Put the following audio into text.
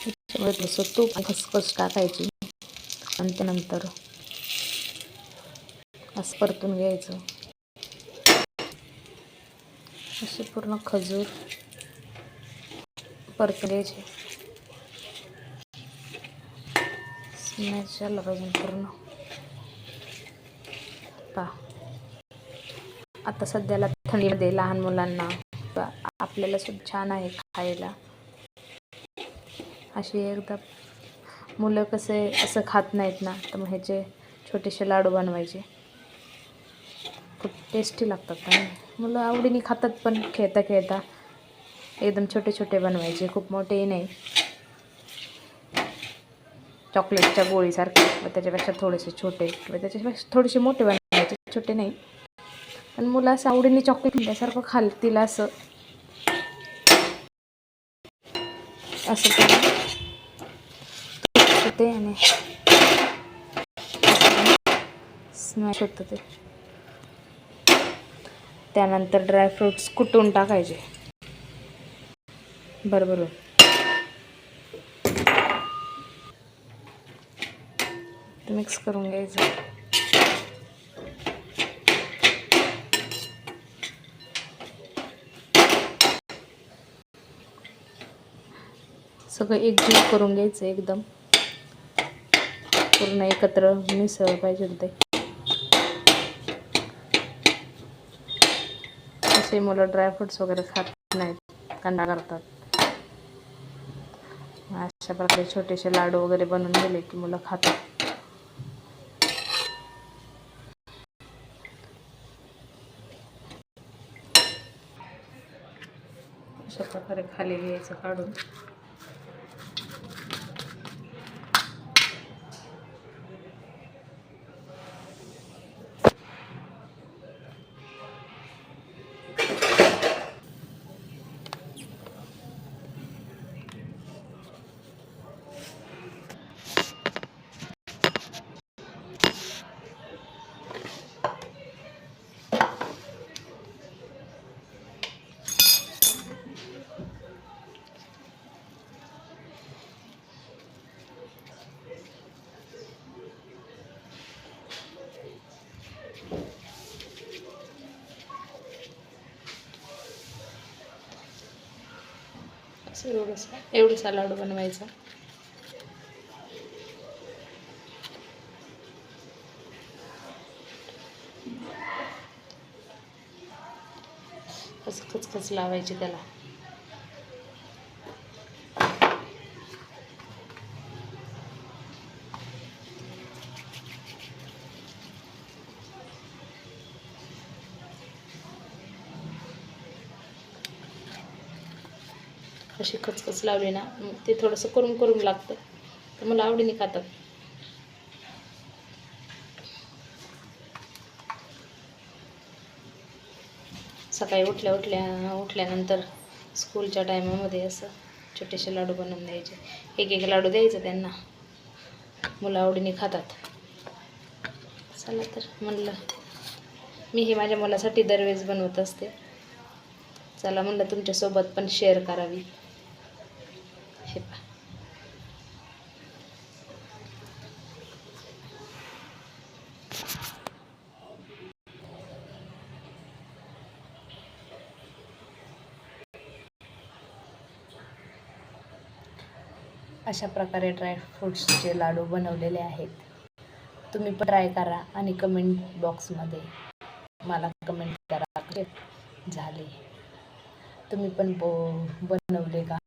त्याच्यामध्ये थोडंसं तूप आणि खसखस टाकायची आणि त्यानंतर असं परतून घ्यायचं. असे पूर्ण खजूर परतून घ्यायचे. स्मॅश झालं पाहिजे पूर्ण. आता सध्याला थंडीमध्ये लहान मुलांना आपल्याला सुद्धा छान आहे खायला. अशी एकदा मुलं कसे असं खात नाहीत ना, तर मग ह्याचे छोटेसे लाडू बनवायचे. खूप टेस्टी लागतात आणि मुलं आवडीने खातात पण. खेळता खेळता एकदम छोटे छोटे बनवायचे, खूप मोठेही नाही, चॉकलेटच्या गोळीसारखे, व त्याच्यापेक्षा थोडेसे छोटे किंवा त्याच्यापेक्षा थोडेसे मोठे बनवायचे, छोटे नाही. पण मुलं असं आवडीने चॉकलेट खाल्ल्यासारखं खातील असं ते आणि स्मॅश होतं ते. त्यानंतर ड्रायफ्रूट्स कुटून टाकायचे भरभरून. मिक्स करून घ्यायचं. सगळं एकजीव करून घ्यायचं, एकदम पूर्ण एकत्र मिसळ पाहिजे ते. असे मुलं ड्रायफ्रुट्स वगैरे खात नाहीत, कंटाळा करतात. अशा प्रकारे छोटेसे लाडू वगैरे बनवून दिले की मुलं खातात. अशा प्रकारे खाली घ्यायचं काढून. एवढसा लाडू बनवायचा. असं खचखच लावायची त्याला. अशी खचखच लावली ना, ते थोडंसं करून करून लागतं, तर मला आवडीने खातात. सकाळी उठल्यानंतर स्कूलच्या टायमामध्ये असं छोटेसे लाडू बनवून द्यायचे. एक एक लाडू द्यायचं त्यांना, मुलं आवडीने खातात. चला तर म्हणलं मी हे माझ्या मुलासाठी दरवेळेस बनवत असते. चला म्हणलं तुमच्यासोबत पण शेअर करावी. हे पहा, अशा प्रकारे ड्रायफ्रूट्सचे लाडू बनवलेले आहेत. तुम्ही पण ट्राय करा आणि कमेंट बॉक्समध्ये मला कमेंट करा झाले. तुम्ही पण बनवले का?